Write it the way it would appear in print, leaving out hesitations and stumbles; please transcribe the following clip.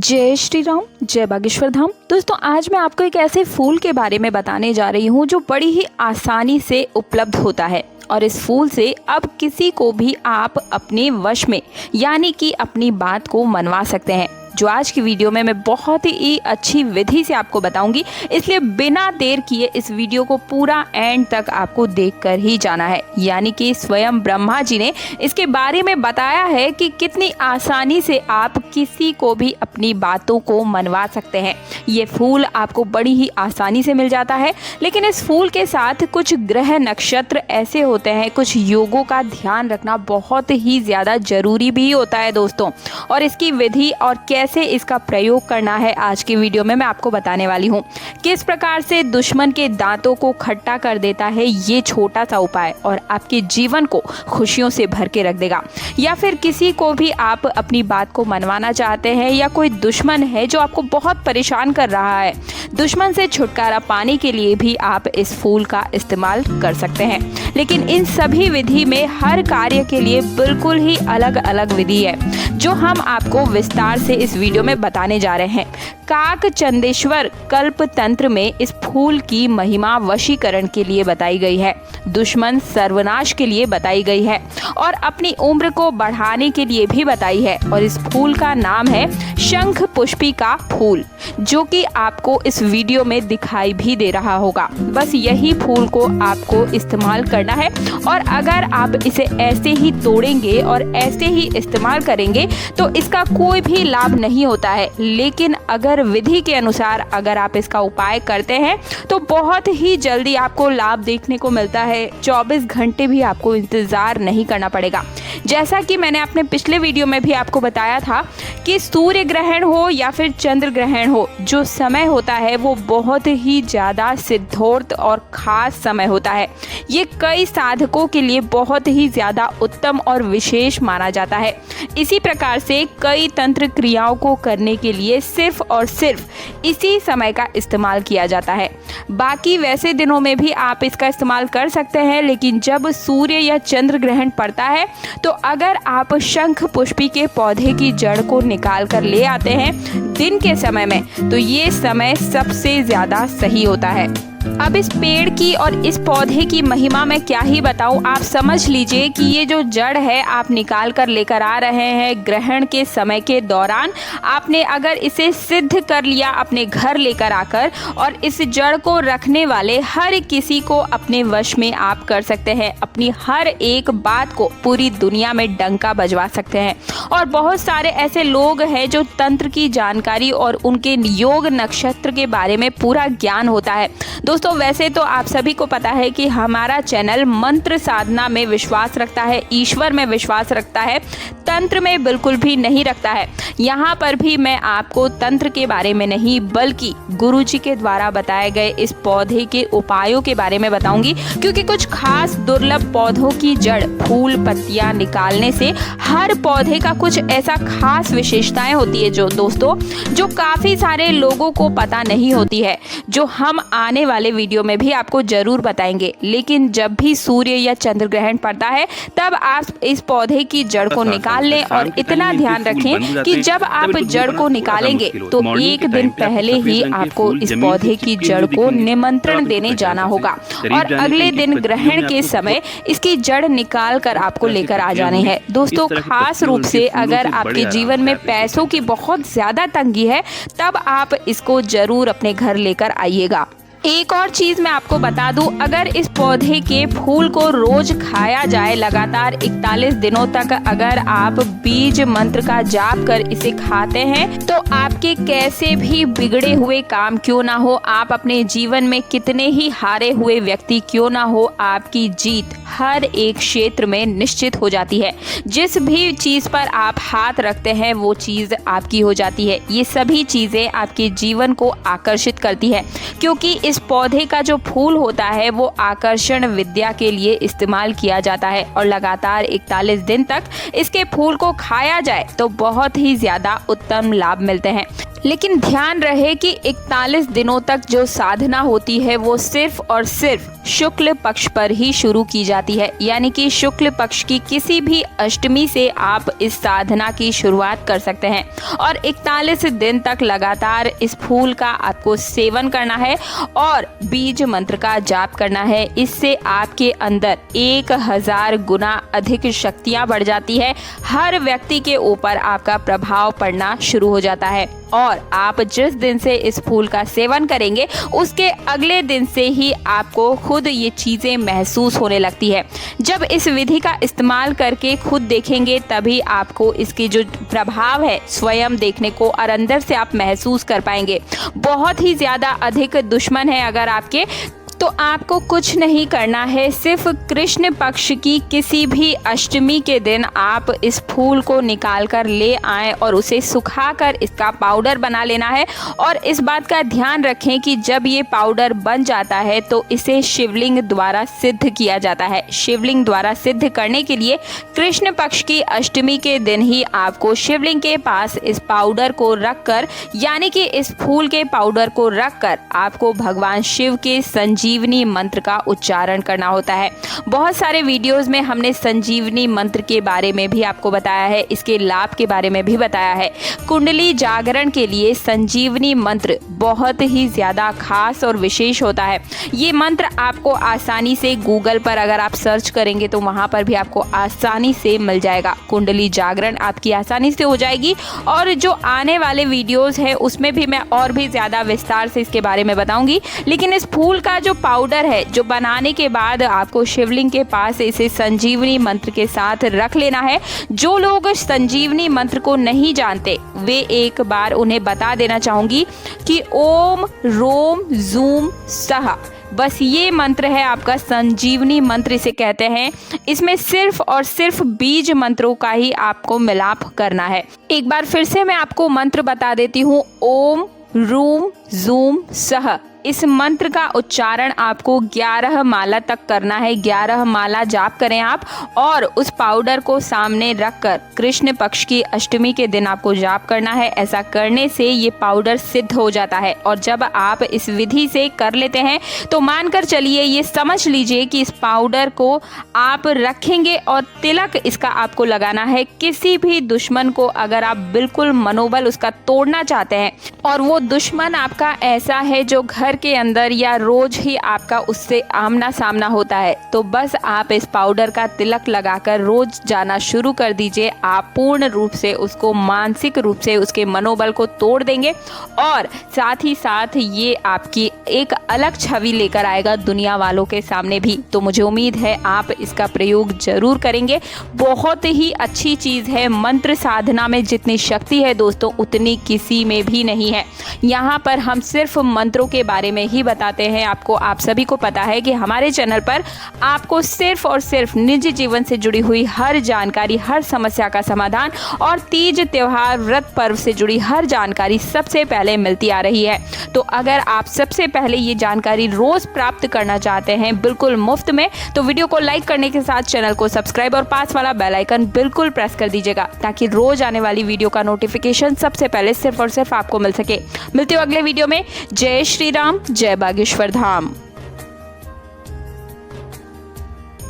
जय श्री राम, जय बागेश्वर धाम। दोस्तों, आज मैं आपको एक ऐसे फूल के बारे में बताने जा रही हूँ जो बड़ी ही आसानी से उपलब्ध होता है और इस फूल से अब किसी को भी आप अपने वश में यानी कि अपनी बात को मनवा सकते हैं, जो आज की वीडियो में मैं बहुत ही अच्छी विधि से आपको बताऊंगी। इसलिए बिना देर किए इस वीडियो को पूरा एंड तक आपको देखकर ही जाना है। यानी कि स्वयं ब्रह्मा जी ने इसके बारे में बताया है कि कितनी आसानी से आप किसी को भी अपनी बातों को मनवा सकते हैं। ये फूल आपको बड़ी ही आसानी से मिल जाता है, लेकिन इस फूल के साथ कुछ ग्रह नक्षत्र ऐसे होते हैं, कुछ योगों का ध्यान रखना बहुत ही ज़्यादा जरूरी भी होता है दोस्तों। और इसकी विधि और कैसे इसका प्रयोग करना है आज की वीडियो में मैं आपको बताने वाली हूँ। किस प्रकार से दुश्मन के दांतों को खट्टा कर देता है ये छोटा सा उपाय और आपके जीवन को खुशियों से भर के रख देगा। या फिर किसी को भी आप अपनी बात को मनवाना चाहते हैं या कोई दुश्मन है जो आपको बहुत परेशान कर रहा है, दुश्मन से छुटकारा पाने के लिए भी आप इस फूल का इस्तेमाल कर सकते हैं। लेकिन इन सभी विधि में हर कार्य के लिए बिल्कुल ही अलग अलग विधि है जो हम आपको विस्तार से इस वीडियो में बताने जा रहे हैं। काक चंदेश्वर कल्प तंत्र में इस फूल की महिमा वशीकरण के लिए बताई गई है, दुश्मन सर्वनाश के लिए बताई गई है और अपनी उम्र को बढ़ाने के लिए भी बताई है। और इस फूल का नाम है शंख पुष्पी का फूल, जो कि आपको इस वीडियो में दिखाई भी दे रहा होगा। बस यही फूल को आपको इस्तेमाल करना है और अगर आप इसे ऐसे ही तोड़ेंगे और ऐसे ही इस्तेमाल करेंगे तो इसका कोई भी लाभ नहीं होता है। लेकिन अगर विधि के अनुसार अगर आप इसका उपाय करते हैं तो बहुत ही जल्दी आपको लाभ देखने को मिलता है। 24 घंटे भी आपको इंतजार नहीं करना पड़ेगा। जैसा कि मैंने अपने पिछले वीडियो में भी आपको बताया था कि सूर्य ग्रहण हो या फिर चंद्र ग्रहण हो, जो समय होता है वो बहुत ही ज़्यादा सिद्धोर्त और ख़ास समय होता है। ये कई साधकों के लिए बहुत ही ज़्यादा उत्तम और विशेष माना जाता है। इसी प्रकार से कई तंत्र क्रियाओं को करने के लिए सिर्फ और सिर्फ इसी समय का इस्तेमाल किया जाता है। बाकी वैसे दिनों में भी आप इसका इस्तेमाल कर सकते हैं, लेकिन जब सूर्य या चंद्र ग्रहण पड़ता है तो अगर आप शंख पुष्पी के पौधे की जड़ को निकाल कर ले आते हैं दिन के समय में, तो ये समय सबसे ज़्यादा सही होता है। अब इस पेड़ की और इस पौधे की महिमा मैं क्या ही बताऊं, आप समझ लीजिए कि ये जो जड़ है आप निकाल कर लेकर आ रहे हैं ग्रहण के समय के दौरान। आपने अगर इसे सिद्ध कर लिया अपने घर लेकर आकर, और इस जड़ को रखने वाले हर किसी को अपने वश में आप कर सकते हैं। अपनी हर एक बात को पूरी दुनिया में डंका बजवा सकते हैं। और बहुत सारे ऐसे लोग हैं जो तंत्र की जानकारी और उनके योग नक्षत्र के बारे में पूरा ज्ञान होता है। दोस्तों, वैसे तो आप सभी को पता है कि हमारा चैनल मंत्र साधना में विश्वास रखता है, ईश्वर में विश्वास रखता है, तंत्र में बिल्कुल भी नहीं रखता है। यहाँ पर भी मैं आपको तंत्र के बारे में नहीं बल्कि गुरुजी के द्वारा बताए गए इस पौधे के उपायों के बारे में बताऊंगी, क्योंकि कुछ खास दुर्लभ पौधों की जड़, फूल, पत्तियां निकालने से हर पौधे का कुछ ऐसा खास विशेषताएं होती है जो दोस्तों जो काफी सारे लोगों को पता नहीं होती है, जो हम आने वाले वीडियो में भी आपको जरूर बताएंगे। लेकिन जब भी सूर्य या चंद्र ग्रहण पड़ता है तब आप इस पौधे की जड़ को निकाल लें और इतना ध्यान रखें कि जब आप जड़ को निकालेंगे तो एक दिन पहले ही आपको इस पौधे की जड़ को निमंत्रण देने जाना होगा और अगले दिन ग्रहण के समय इसकी जड़ निकाल कर आपको लेकर आ जाने हैं। दोस्तों, खास रूप से अगर आपके जीवन में पैसों की बहुत ज्यादा तंगी है तब आप इसको जरूर अपने घर लेकर आइएगा। एक और चीज़ मैं आपको बता दूं, अगर इस पौधे के फूल को रोज खाया जाए लगातार 41 दिनों तक, अगर आप बीज मंत्र का जाप कर इसे खाते हैं तो आपके कैसे भी बिगड़े हुए काम क्यों ना हो, आप अपने जीवन में कितने ही हारे हुए व्यक्ति क्यों ना हो, आपकी जीत हर एक क्षेत्र में निश्चित हो जाती है। जिस भी चीज़ पर आप हाथ रखते हैं वो चीज़ आपकी हो जाती है। ये सभी चीज़ें आपके जीवन को आकर्षित करती है, क्योंकि इस पौधे का जो फूल होता है वो आकर्षण विद्या के लिए इस्तेमाल किया जाता है और लगातार 41 दिन तक इसके फूल को खाया जाए तो बहुत ही ज़्यादा उत्तम लाभ मिलते हैं। लेकिन ध्यान रहे कि 41 दिनों तक जो साधना होती है वो सिर्फ और सिर्फ शुक्ल पक्ष पर ही शुरू की जाती है, यानी कि शुक्ल पक्ष की किसी भी अष्टमी से आप इस साधना की शुरुआत कर सकते हैं और 41 दिन तक लगातार इस फूल का आपको सेवन करना है और बीज मंत्र का जाप करना है। इससे आपके अंदर 1000 गुना अधिक शक्तियां बढ़ जाती है। हर व्यक्ति के ऊपर आपका प्रभाव पड़ना शुरू हो जाता है और आप जिस दिन से इस फूल का सेवन करेंगे उसके अगले दिन से ही आपको खुद ये चीज़ें महसूस होने लगती है। जब इस विधि का इस्तेमाल करके खुद देखेंगे तभी आपको इसकी जो प्रभाव है स्वयं देखने को और अंदर से आप महसूस कर पाएंगे। बहुत ही ज़्यादा अधिक दुश्मन है अगर आपके, तो आपको कुछ नहीं करना है, सिर्फ कृष्ण पक्ष की किसी भी अष्टमी के दिन आप इस फूल को निकाल कर ले आएं और उसे सुखाकर इसका पाउडर बना लेना है। और इस बात का ध्यान रखें कि जब ये पाउडर बन जाता है तो इसे शिवलिंग द्वारा सिद्ध किया जाता है। शिवलिंग द्वारा सिद्ध करने के लिए कृष्ण पक्ष की अष्टमी के दिन ही आपको शिवलिंग के पास इस पाउडर को रखकर, यानी कि इस फूल के पाउडर को रखकर आपको भगवान शिव के संजीवनी मंत्र का उच्चारण करना होता है। बहुत सारे वीडियोस में हमने संजीवनी मंत्र के बारे में भी आपको बताया है, इसके लाभ के बारे में भी बताया है। कुंडली जागरण के लिए संजीवनी मंत्र बहुत ही ज़्यादा खास और विशेष होता है। ये मंत्र आपको आसानी से गूगल पर अगर आप सर्च करेंगे तो वहाँ पर भी आपको आसानी से मिल जाएगा। कुंडली जागरण आपकी आसानी से हो जाएगी और जो आने वाले वीडियोस है उसमें भी मैं और भी ज़्यादा विस्तार से इसके बारे में बताऊंगी। लेकिन इस फूल का जो पाउडर है, जो बनाने के बाद आपको शिवलिंग के पास इसे संजीवनी मंत्र के साथ रख लेना है। जो लोग संजीवनी मंत्र को नहीं जानते वे एक बार उन्हें बता देना चाहूँगी कि ओम रोम जूम सहा, बस ये मंत्र है आपका संजीवनी मंत्र इसे कहते हैं। इसमें सिर्फ और सिर्फ बीज मंत्रों का ही आपको मिलाप करना है। एक बार फिर से मैं आपको मंत्र बता देती हूँ। ओम रूम जूम सह, इस मंत्र का उच्चारण आपको 11 माला तक करना है। 11 माला जाप करें आप और उस पाउडर को सामने रखकर कृष्ण पक्ष की अष्टमी के दिन आपको जाप करना है। ऐसा करने से ये पाउडर सिद्ध हो जाता है और जब आप इस विधि से कर लेते हैं तो मानकर चलिए, ये समझ लीजिए कि इस पाउडर को आप रखेंगे और तिलक इसका आपको लगाना है। किसी भी दुश्मन को अगर आप बिल्कुल मनोबल उसका तोड़ना चाहते हैं और वो दुश्मन आपका ऐसा है जो घर के अंदर या रोज ही आपका उससे आमना सामना होता है, तो बस आप इस पाउडर का तिलक लगाकर रोज जाना शुरू कर दीजिए। आप पूर्ण रूप से उसको मानसिक रूप से उसके मनोबल को तोड़ देंगे और साथ ही साथ ये आपकी एक अलग छवि लेकर आएगा दुनिया वालों के सामने भी। तो मुझे उम्मीद है आप इसका प्रयोग जरूर करेंगे। बहुत ही अच्छी चीज़ है। मंत्र साधना में जितनी शक्ति है दोस्तों उतनी किसी में भी नहीं है। यहाँ पर हम सिर्फ मंत्रों के बारे में ही बताते हैं आपको। आप सभी को पता है कि हमारे चैनल पर आपको सिर्फ और सिर्फ निजी जीवन से जुड़ी हुई हर जानकारी, हर समस्या का समाधान और तीज त्योहार व्रत पर्व से जुड़ी हर जानकारी सबसे पहले मिलती आ रही है। तो अगर आप सबसे पहले ये जानकारी रोज प्राप्त करना चाहते हैं बिल्कुल मुफ्त में, तो वीडियो को लाइक करने के साथ चैनल को सब्सक्राइब और पास वाला बेल आइकन बिल्कुल प्रेस कर दीजिएगा ताकि रोज आने वाली वीडियो का नोटिफिकेशन सबसे पहले सिर्फ और सिर्फ आपको मिल सके। मिलते हो अगले वीडियो में। जय श्री राम, जय बागेश्वर धाम।